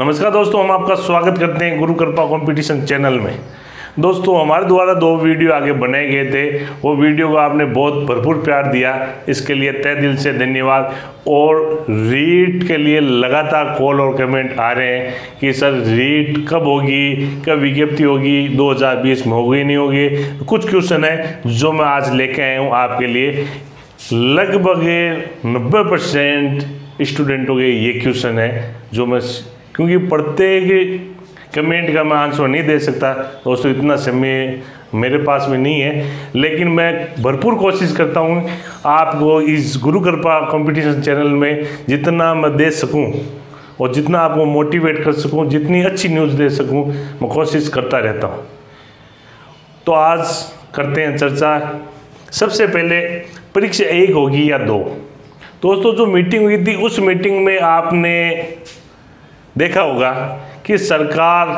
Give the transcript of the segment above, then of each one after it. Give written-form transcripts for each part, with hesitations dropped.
नमस्कार दोस्तों, हम आपका स्वागत करते हैं गुरु कृपा कंपटीशन चैनल में। दोस्तों, हमारे द्वारा 2 वीडियो आगे बनाए गए थे, वो वीडियो को आपने बहुत भरपूर प्यार दिया, इसके लिए तहे दिल से धन्यवाद। और रीट के लिए लगातार कॉल और कमेंट आ रहे हैं कि सर रीट कब होगी, कब विज्ञप्ति होगी, 2020 में होगी नहीं होगी। कुछ क्वेश्चन है जो मैं आज लेके आया हूँ आपके लिए। लगभग 90% स्टूडेंटों के ये क्वेश्चन है जो मैं, क्योंकि प्रत्येक कमेंट का मैं आंसर नहीं दे सकता दोस्तों, इतना समय मेरे पास में नहीं है, लेकिन मैं भरपूर कोशिश करता हूँ आपको इस गुरु कृपा कंपटीशन चैनल में जितना मैं दे सकूँ और जितना आपको मोटिवेट कर सकूँ, जितनी अच्छी न्यूज़ दे सकूँ, मैं कोशिश करता रहता हूँ। तो आज करते हैं चर्चा। सबसे पहले परीक्षा 1 होगी या 2। दोस्तों, जो मीटिंग हुई थी उस मीटिंग में आपने देखा होगा कि सरकार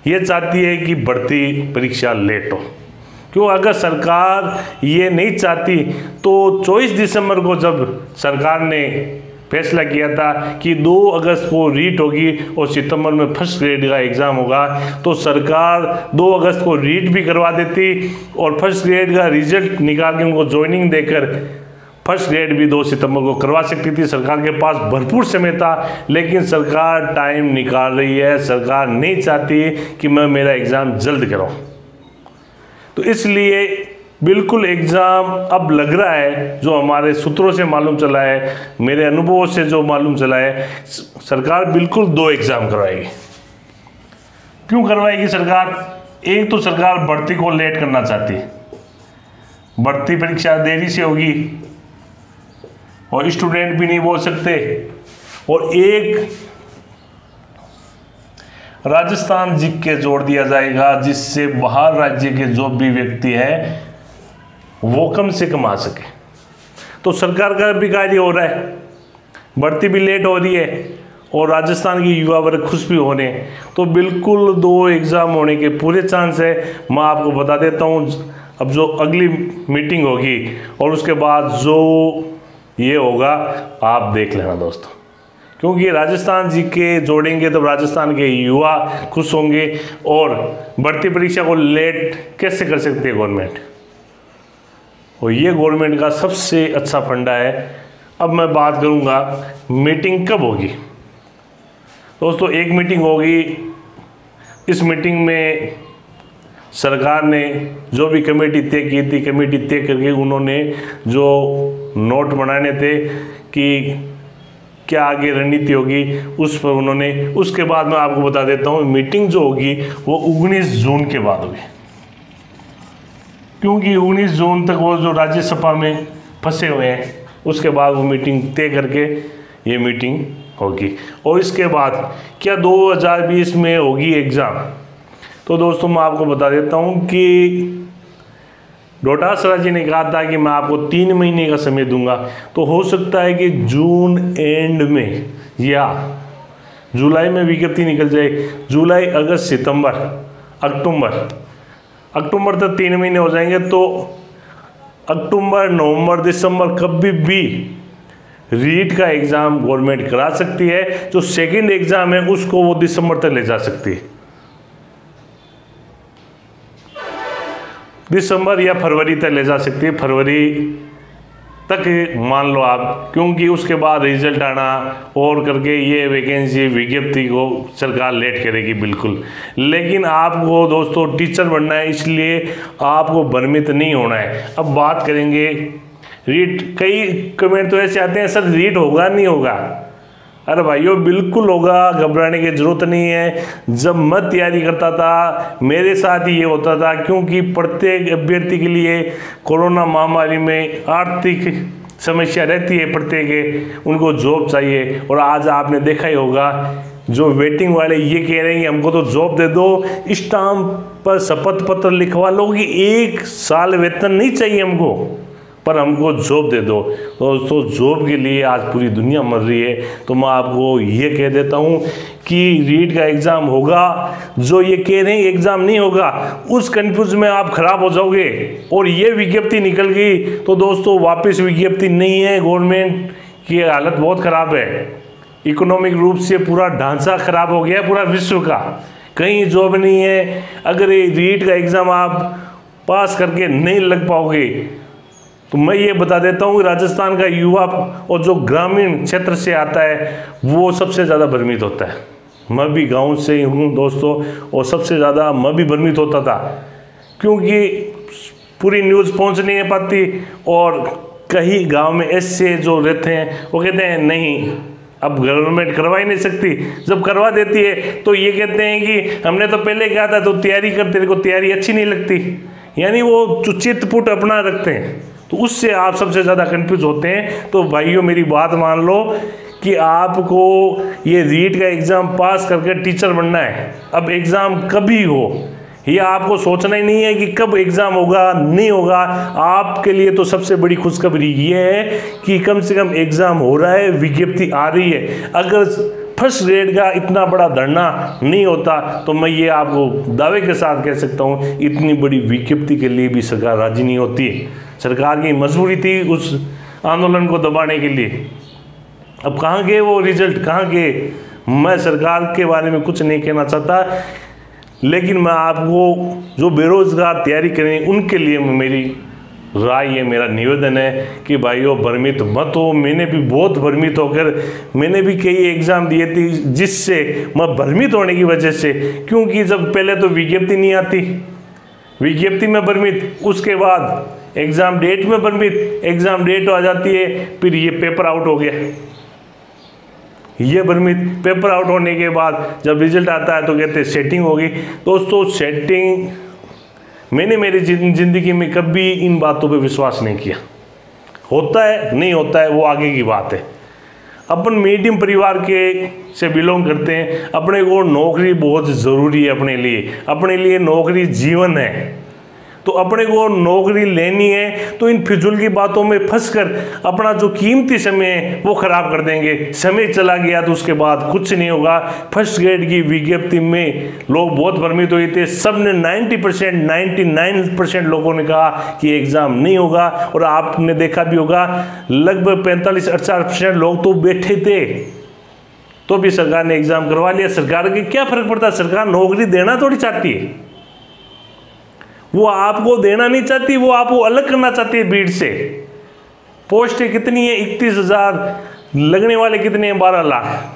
ये चाहती है कि भर्ती परीक्षा लेट हो। क्यों? अगर सरकार ये नहीं चाहती तो 24 दिसंबर को जब सरकार ने फैसला किया था कि 2 अगस्त को रीट होगी और सितंबर में फर्स्ट ग्रेड का एग्ज़ाम होगा, तो सरकार 2 अगस्त को रीट भी करवा देती और फर्स्ट ग्रेड का रिजल्ट निकाल के उनको ज्वाइनिंग देकर फर्स्ट ग्रेड भी 2 सितंबर को करवा सकती थी। सरकार के पास भरपूर समय था, लेकिन सरकार टाइम निकाल रही है। सरकार नहीं चाहती कि मैं मेरा एग्ज़ाम जल्द कराऊं, तो इसलिए बिल्कुल एग्ज़ाम अब लग रहा है, जो हमारे सूत्रों से मालूम चला है, मेरे अनुभवों से जो मालूम चला है, सरकार बिल्कुल 2 एग्ज़ाम करवाएगी। क्यों करवाएगी सरकार? एक तो सरकार भर्ती को लेट करना चाहती है, भर्ती परीक्षा देरी से होगी और स्टूडेंट भी नहीं बोल सकते। और एक राजस्थान जीके के जोड़ दिया जाएगा, जिससे बाहर राज्य के जो भी व्यक्ति है वो कम से कम आ सके। तो सरकार का भी कार्य हो रहा है, भर्ती भी लेट हो रही है और राजस्थान की युवा वर्ग खुश भी हो रहे हैं। तो बिल्कुल 2 एग्ज़ाम होने के पूरे चांस है। मैं आपको बता देता हूँ, अब जो अगली मीटिंग होगी और उसके बाद जो ये होगा आप देख लेना दोस्तों, क्योंकि राजस्थान जी के जोड़ेंगे तो राजस्थान के युवा खुश होंगे। और भर्ती परीक्षा को लेट कैसे कर सकती है गवर्नमेंट, और ये गवर्नमेंट का सबसे अच्छा फंडा है। अब मैं बात करूँगा मीटिंग कब होगी। दोस्तों, एक मीटिंग होगी, इस मीटिंग में सरकार ने जो भी कमेटी तय की थी, कमेटी तय करके उन्होंने जो नोट बनाने थे कि क्या आगे रणनीति होगी, उस पर उन्होंने, उसके बाद मैं आपको बता देता हूँ मीटिंग जो होगी वो 19 जून के बाद होगी, क्योंकि 19 जून तक वो जो राज्यसभा में फंसे हुए हैं, उसके बाद वो मीटिंग तय करके ये मीटिंग होगी। और इसके बाद क्या 2020 में होगी एग्ज़ाम? तो दोस्तों, मैं आपको बता देता हूँ कि डोटासरा जी ने कहा था कि मैं आपको 3 महीने का समय दूंगा। तो हो सकता है कि जून एंड में या जुलाई में विज्ञप्ति निकल जाए। जुलाई, अगस्त, सितंबर, अक्टूबर तक 3 महीने हो जाएंगे। तो अक्टूबर, नवंबर, दिसंबर कभी भी रीट का एग्ज़ाम गवर्नमेंट करा सकती है। जो सेकेंड एग्ज़ाम है उसको वो दिसंबर तक ले जा सकती है, दिसंबर या फरवरी तक ले जा सकती है, फरवरी तक मान लो आप, क्योंकि उसके बाद रिजल्ट आना और करके ये वैकेंसी विज्ञप्ति को सरकार लेट करेगी बिल्कुल। लेकिन आपको दोस्तों टीचर बनना है, इसलिए आपको भ्रमित नहीं होना है। अब बात करेंगे रीट। कई कमेंट तो ऐसे आते हैं, सर रीट होगा नहीं होगा? अरे भाइयों, बिल्कुल होगा, घबराने की ज़रूरत नहीं है। जब मैं तैयारी करता था मेरे साथ ही ये होता था, क्योंकि प्रत्येक अभ्यर्थी के लिए कोरोना महामारी में आर्थिक समस्या रहती है, प्रत्येक उनको जॉब चाहिए। और आज आपने देखा ही होगा, जो वेटिंग वाले ये कह रहे हैं कि हमको तो जॉब दे दो, स्टाम्प पर शपथ पत्र लिखवा लो कि 1 साल वेतन नहीं चाहिए हमको, पर हमको जॉब दे दो। दोस्तों, जॉब के लिए आज पूरी दुनिया मर रही है। तो मैं आपको ये कह देता हूँ कि रीट का एग्ज़ाम होगा। जो ये कह रहे हैं एग्ज़ाम नहीं होगा, उस कन्फ्यूज में आप खराब हो जाओगे। और ये विज्ञप्ति निकल गई तो दोस्तों वापस विज्ञप्ति नहीं है, गवर्नमेंट की हालत बहुत ख़राब है। इकोनॉमिक रूप से पूरा ढांचा खराब हो गया पूरा विश्व का, कहीं जॉब नहीं है। अगर ये रीट का एग्ज़ाम आप पास करके नहीं लग पाओगे तो मैं ये बता देता हूँ राजस्थान का युवा और जो ग्रामीण क्षेत्र से आता है वो सबसे ज़्यादा भ्रमित होता है। मैं भी गांव से हूँ दोस्तों, और सबसे ज़्यादा मैं भी भ्रमित होता था, क्योंकि पूरी न्यूज़ पहुँच नहीं पाती। और कई गांव में ऐसे जो रहते हैं वो कहते हैं नहीं, अब गवर्नमेंट करवा ही नहीं सकती, जब करवा देती है तो ये कहते हैं कि हमने तो पहले कहा था तो तैयारी कर, तेरे को तैयारी अच्छी नहीं लगती, यानी वो चित्तपुट अपना रखते हैं। तो उससे आप सबसे ज़्यादा कंफ्यूज होते हैं। तो भाइयों मेरी बात मान लो कि आपको ये रीट का एग्ज़ाम पास करके टीचर बनना है। अब एग्ज़ाम कभी हो ये आपको सोचना ही नहीं है कि कब एग्ज़ाम होगा नहीं होगा। आपके लिए तो सबसे बड़ी खुशखबरी ये है कि कम से कम एग्ज़ाम हो रहा है, विज्ञप्ति आ रही है। अगर फर्स्ट ग्रेड का इतना बड़ा धरना नहीं होता तो मैं ये आपको दावे के साथ कह सकता हूँ इतनी बड़ी विज्ञप्ति के लिए भी सरकार राजी नहीं होती। सरकार की मजबूरी थी उस आंदोलन को दबाने के लिए। अब कहाँ गए वो रिजल्ट, कहाँ गए? मैं सरकार के बारे में कुछ नहीं कहना चाहता, लेकिन मैं आपको जो बेरोजगार तैयारी करें उनके लिए मेरी राय है, मेरा निवेदन है कि भाइयों भ्रमित मत हो। मैंने भी बहुत भ्रमित होकर मैंने भी कई एग्ज़ाम दिए थे जिससे मैं भ्रमित होने की वजह से, क्योंकि जब पहले तो विज्ञप्ति नहीं आती, विज्ञप्ति में भ्रमित, उसके बाद एग्ज़ाम डेट में भ्रमित, एग्ज़ाम डेट आ जाती है फिर ये पेपर आउट हो गया, ये भ्रमित। पेपर आउट होने के बाद जब रिजल्ट आता है तो कहते हैं सेटिंग होगी। दोस्तों सेटिंग, मैंने मेरी ज़िंदगी में कभी इन बातों पे विश्वास नहीं किया। होता है नहीं होता है वो आगे की बात है। अपन मीडियम परिवार के से बिलोंग करते हैं, अपने को नौकरी बहुत ज़रूरी है, अपने लिए नौकरी जीवन है। तो अपने को नौकरी लेनी है तो इन फिजूल की बातों में फंसकर अपना जो कीमती समय है वो खराब कर देंगे। समय चला गया तो उसके बाद कुछ नहीं होगा। फर्स्ट ग्रेड की विज्ञप्ति में लोग बहुत भ्रमित हुए थे, सब ने 90% 99% लोगों ने कहा कि एग्ज़ाम नहीं होगा। और आपने देखा भी होगा लगभग 45-48% लोग तो बैठे थे, तो भी सरकार ने एग्ज़ाम करवा लिया। सरकार के क्या फ़र्क पड़ता है, सरकार नौकरी देना थोड़ी चाहती है, वो आपको देना नहीं चाहती, वो आपको अलग करना चाहती है भीड़ से। पोस्टें कितनी है? 31,000, लगने वाले कितने हैं? 12 लाख।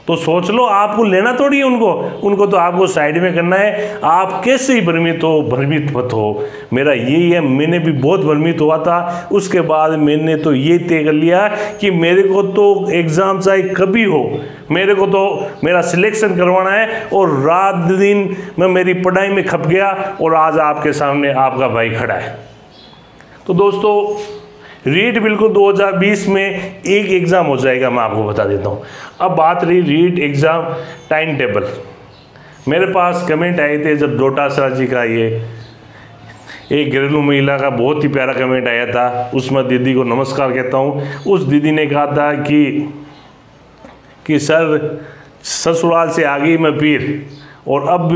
तो सोच लो, आपको लेना थोड़ी है उनको तो आपको साइड में करना है। आप कैसे ही भ्रमित हो, भ्रमित मत हो, मेरा यही है। मैंने भी बहुत भ्रमित हुआ था, उसके बाद मैंने तो ये तय कर लिया कि मेरे को तो एग्ज़ाम चाहे कभी हो, मेरे को तो मेरा सिलेक्शन करवाना है। और रात दिन मैं मेरी पढ़ाई में खप गया और आज आपके सामने आपका भाई खड़ा है। तो दोस्तों रीट बिल्कुल 2020 में एक एग्ज़ाम हो जाएगा, मैं आपको बता देता हूँ। अब बात रही रीट एग्ज़ाम टाइम टेबल। मेरे पास कमेंट आए थे जब डोटासरा जी का ये एक घरेलू महिला का बहुत ही प्यारा कमेंट आया था, उसमें दीदी को नमस्कार कहता हूँ। उस दीदी ने कहा था कि सर ससुराल से आ गई मैं पीर, और अब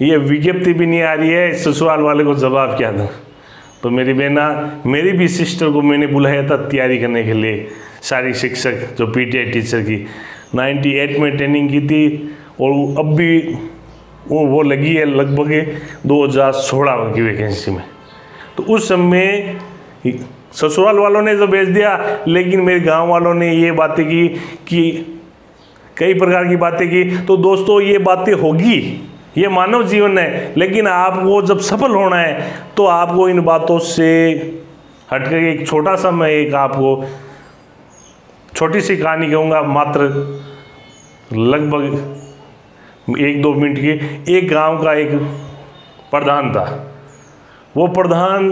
ये विज्ञप्ति भी नहीं आ रही है, ससुराल वाले को जवाब क्या दूँ। तो मेरी बहना, मेरी भी सिस्टर को मैंने बुलाया था तैयारी करने के लिए, सारी शिक्षक जो पीटीआई टीचर की 98 में ट्रेनिंग की थी, और अब भी वो लगी है लगभग 2016 की वैकेंसी में। तो उस समय ससुराल वालों ने तो भेज दिया, लेकिन मेरे गांव वालों ने ये बातें की कि कई प्रकार की बातें की। तो दोस्तों ये बातें होगी, ये मानव जीवन है, लेकिन आपको जब सफल होना है तो आपको इन बातों से हटकर एक छोटा सा, मैं एक आपको छोटी सी कहानी कहूँगा, मात्र लगभग 1-2 मिनट की। एक गांव का एक प्रधान था, वो प्रधान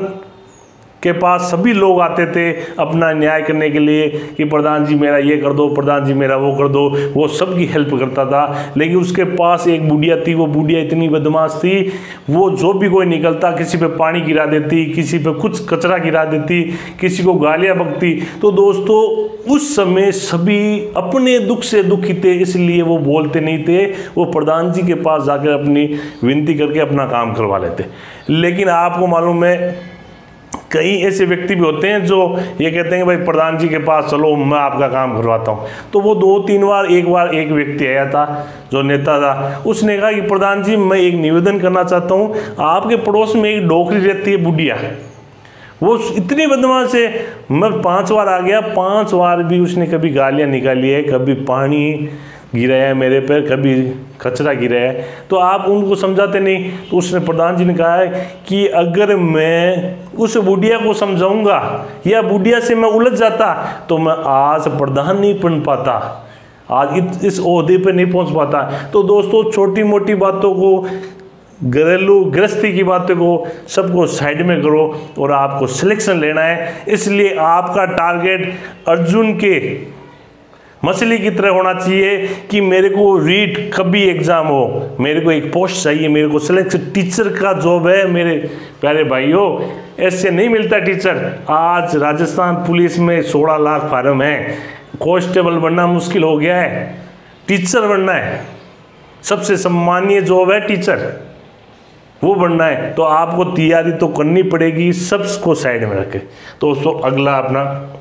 के पास सभी लोग आते थे अपना न्याय करने के लिए कि प्रधान जी मेरा ये कर दो, प्रधान जी मेरा वो कर दो। वो सबकी हेल्प करता था, लेकिन उसके पास एक बुढ़िया थी। वो बुढ़िया इतनी बदमाश थी, वो जो भी कोई निकलता किसी पे पानी गिरा देती, किसी पे कुछ कचरा गिरा देती, किसी को गालियाँ बकती। तो दोस्तों उस समय सभी अपने दुख से दुखी थे, इसलिए वो बोलते नहीं थे, वो प्रधान जी के पास जाकर अपनी विनती करके अपना काम करवा लेते। लेकिन आपको मालूम है कई ऐसे व्यक्ति भी होते हैं जो ये कहते हैं कि भाई प्रधान जी के पास चलो मैं आपका काम करवाता हूँ। तो वो 2-3 बार एक व्यक्ति आया था जो नेता था, उसने कहा कि प्रधान जी मैं एक निवेदन करना चाहता हूँ, आपके पड़ोस में एक डोकरी रहती है बुढ़िया, वो इतनी बदमाश है, मैं 5 बार आ गया, 5 बार भी उसने कभी गालियाँ निकाली है, कभी पानी गिराया है मेरे पर, कभी कचरा गिराया है, तो आप उनको समझाते नहीं। तो उसने प्रधान जी ने कहा है कि अगर मैं उस बुढ़िया को समझाऊंगा या बुढ़िया से मैं उलझ जाता तो मैं आज प्रधान नहीं बन पाता, आज इस ओहदे पे नहीं पहुंच पाता। तो दोस्तों छोटी मोटी बातों को, घरेलू गृहस्थी की बातों को सबको साइड में करो और आपको सिलेक्शन लेना है। इसलिए आपका टारगेट अर्जुन के मछली की तरह होना चाहिए कि मेरे को रीट कभी एग्जाम हो, मेरे को एक पोस्ट चाहिए, मेरे को सिलेक्शन टीचर का जॉब है। मेरे प्यारे भाइयों, ऐसे नहीं मिलता टीचर। आज राजस्थान पुलिस में 16 लाख फार्म हैं, कांस्टेबल बनना मुश्किल हो गया है, टीचर बनना है, सबसे सम्मानीय जॉब है टीचर, वो बनना है। तो आपको तैयारी तो करनी पड़ेगी, सबको साइड में रखे। दोस्तों अगला अपना,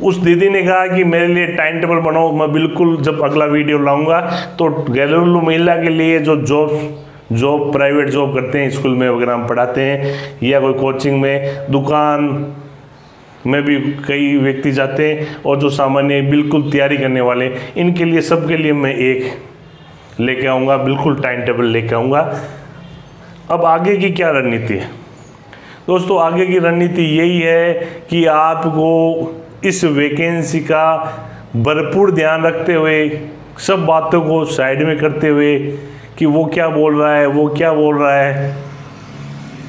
उस दीदी ने कहा कि मेरे लिए टाइम टेबल बनाओ, मैं बिल्कुल जब अगला वीडियो लाऊंगा तो घरेलू महिला के लिए जो जॉब प्राइवेट जॉब करते हैं, स्कूल में वगैरह हम पढ़ाते हैं या कोई कोचिंग में, दुकान में भी कई व्यक्ति जाते हैं, और जो सामान्य बिल्कुल तैयारी करने वाले, इनके लिए सबके लिए मैं एक लेके आऊँगा, बिल्कुल टाइम टेबल लेके आऊँगा। अब आगे की क्या रणनीति है दोस्तों? आगे की रणनीति यही है कि आपको इस वैकेंसी का भरपूर ध्यान रखते हुए, सब बातों को साइड में करते हुए कि वो क्या बोल रहा है, वो क्या बोल रहा है,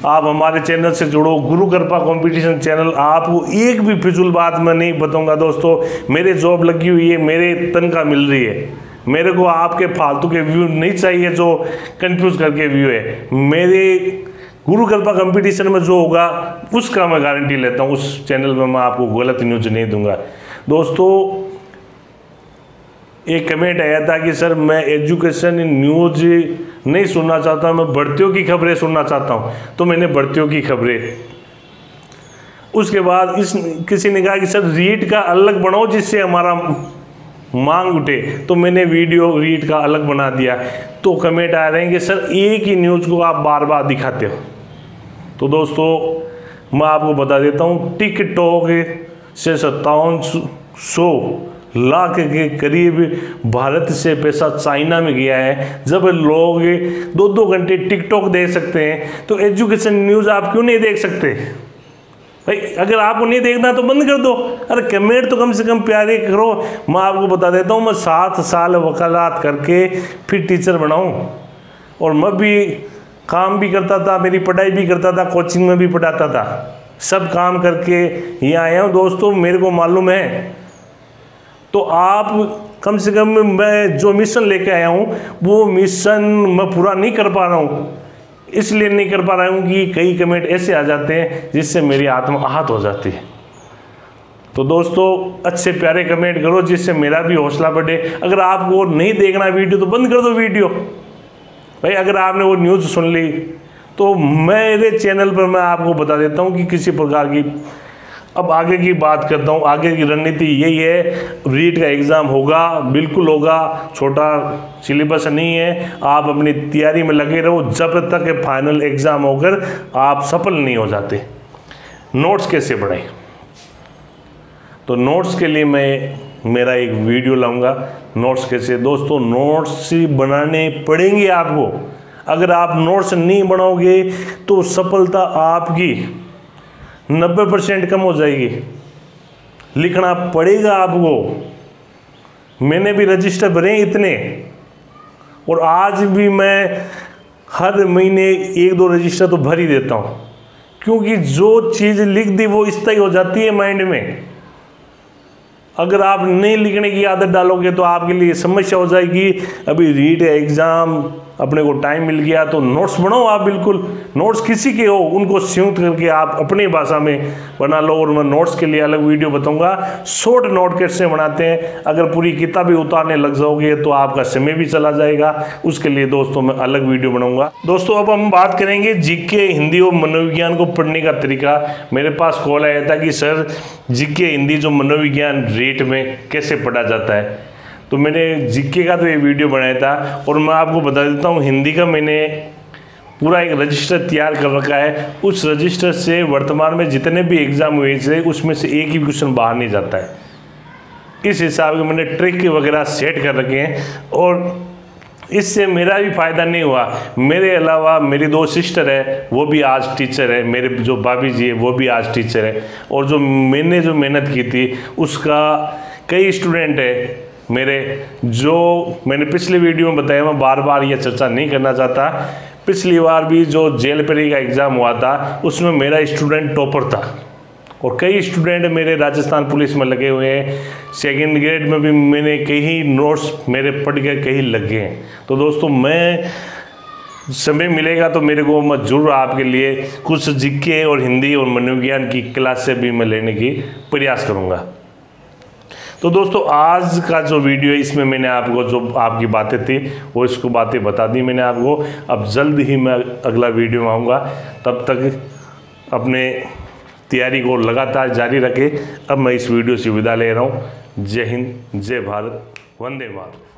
आप हमारे चैनल से जुड़ो, गुरु कृपा कंपटीशन चैनल। आपको एक भी फिजूल बात मैं नहीं बताऊंगा दोस्तों। मेरे जॉब लगी हुई है, मेरे तनख्वाह मिल रही है, मेरे को आपके फालतू के व्यू नहीं चाहिए जो कंफ्यूज करके व्यू है। मेरे गुरु कृपा कंपटीशन में जो होगा उसका मैं गारंटी लेता हूँ, उस चैनल में मैं आपको गलत न्यूज नहीं दूंगा। दोस्तों एक कमेंट आया था कि सर मैं एजुकेशन न्यूज नहीं सुनना चाहता, मैं भर्तियों की खबरें सुनना चाहता हूँ, तो मैंने भर्तियों की खबरें। उसके बाद किसी ने कहा कि सर रीट का अलग बनाओ जिससे हमारा मांग उठे, तो मैंने वीडियो रीट का अलग बना दिया। तो कमेंट आ रहे हैं कि सर एक ही न्यूज़ को आप बार बार दिखाते हो। तो दोस्तों मैं आपको बता देता हूँ, टिकटॉक से 5700 लाख के करीब भारत से पैसा चाइना में गया है। जब लोग 2-2 घंटे टिकटॉक देख सकते हैं तो एजुकेशन न्यूज़ आप क्यों नहीं देख सकते भाई? अगर आपको नहीं देखना तो बंद कर दो। अरे कमेंट तो कम से कम प्यारे करो। मैं आपको बता देता हूँ, मैं 7 साल वकालत करके फिर टीचर बनाऊँ, और मैं भी काम भी करता था, मेरी पढ़ाई भी करता था, कोचिंग में भी पढ़ाता था, सब काम करके यहाँ आया हूँ दोस्तों, मेरे को मालूम है। तो आप कम से कम, मैं जो मिशन लेके आया हूँ वो मिशन मैं पूरा नहीं कर पा रहा हूँ, इसलिए नहीं कर पा रहा हूँ कि कई कमेंट ऐसे आ जाते हैं जिससे मेरी आत्मा आहत हो जाती है। तो दोस्तों अच्छे प्यारे कमेंट करो जिससे मेरा भी हौसला बढ़े। अगर आपको नहीं देखना वीडियो तो बंद कर दो वीडियो भाई। अगर आपने वो न्यूज़ सुन ली तो मेरे चैनल पर मैं आपको बता देता हूँ कि किसी प्रकार की। अब आगे की बात करता हूँ, आगे की रणनीति यही है, रीट का एग्ज़ाम होगा, बिल्कुल होगा, छोटा सिलेबस नहीं है। आप अपनी तैयारी में लगे रहो जब तक फाइनल एग्ज़ाम होकर आप सफल नहीं हो जाते। नोट्स कैसे बढ़ाएं? तो नोट्स के लिए मैं मेरा एक वीडियो लाऊंगा, नोट्स कैसे। दोस्तों नोट्स बनाने पड़ेंगे आपको। अगर आप नोट्स नहीं बनाओगे तो सफलता आपकी 90% कम हो जाएगी। लिखना पड़ेगा आपको। मैंने भी रजिस्टर भरे इतने, और आज भी मैं हर महीने 1-2 रजिस्टर तो भर ही देता हूँ, क्योंकि जो चीज़ लिख दी वो स्थायी हो जाती है माइंड में। अगर आप नहीं लिखने की आदत डालोगे तो आपके लिए समस्या हो जाएगी। अभी रीट एग्ज़ाम अपने को टाइम मिल गया तो नोट्स बनाओ आप, बिल्कुल नोट्स किसी के हो उनको संयुक्त करके आप अपनी भाषा में बना लो। और मैं नोट्स के लिए अलग वीडियो बताऊंगा, शॉर्ट नोट कैसे बनाते हैं। अगर पूरी किताबें उतारने लग जाओगे तो आपका समय भी चला जाएगा, उसके लिए दोस्तों मैं अलग वीडियो बनाऊंगा। दोस्तों अब हम बात करेंगे जीके, हिंदी और मनोविज्ञान को पढ़ने का तरीका। मेरे पास कॉल आया था कि सर जीके हिंदी जो मनोविज्ञान रेट में कैसे पढ़ा जाता है, तो मैंने जीके का तो ये वीडियो बनाया था। और मैं आपको बता देता हूँ, हिंदी का मैंने पूरा एक रजिस्टर तैयार कर रखा है। उस रजिस्टर से वर्तमान में जितने भी एग्जाम हुए थे उसमें से एक ही क्वेश्चन बाहर नहीं जाता है। इस हिसाब के मैंने ट्रिक वगैरह सेट कर रखे हैं। और इससे मेरा भी फायदा नहीं हुआ, मेरे अलावा मेरी 2 सिस्टर है वो भी आज टीचर है, मेरे जो भाभी जी है वो भी आज टीचर है। और जो मैंने जो मेहनत की थी उसका कई स्टूडेंट है मेरे, जो मैंने पिछले वीडियो में बताया, मैं बार बार ये चर्चा नहीं करना चाहता। पिछली बार भी जो जेल पेरी का एग्ज़ाम हुआ था उसमें मेरा स्टूडेंट टॉपर था। और कई स्टूडेंट मेरे राजस्थान पुलिस में लगे हुए हैं, सेकंड ग्रेड में भी मैंने कई नोट्स मेरे पढ़ के कहीं लगे हैं। तो दोस्तों मैं समय मिलेगा तो मेरे को मैं जरूर आपके लिए कुछ जीके और हिंदी और मनोविज्ञान की क्लास से भी मैं लेने की प्रयास करूँगा। तो दोस्तों आज का जो वीडियो है इसमें मैंने आपको जो आपकी बातें थी वो इसको बातें बता दी मैंने आपको। अब जल्द ही मैं अगला वीडियो में आऊँगा, तब तक अपने तैयारी को लगातार जारी रखें। अब मैं इस वीडियो से विदा ले रहा हूँ। जय हिंद, जय भारत, वंदे मातरम।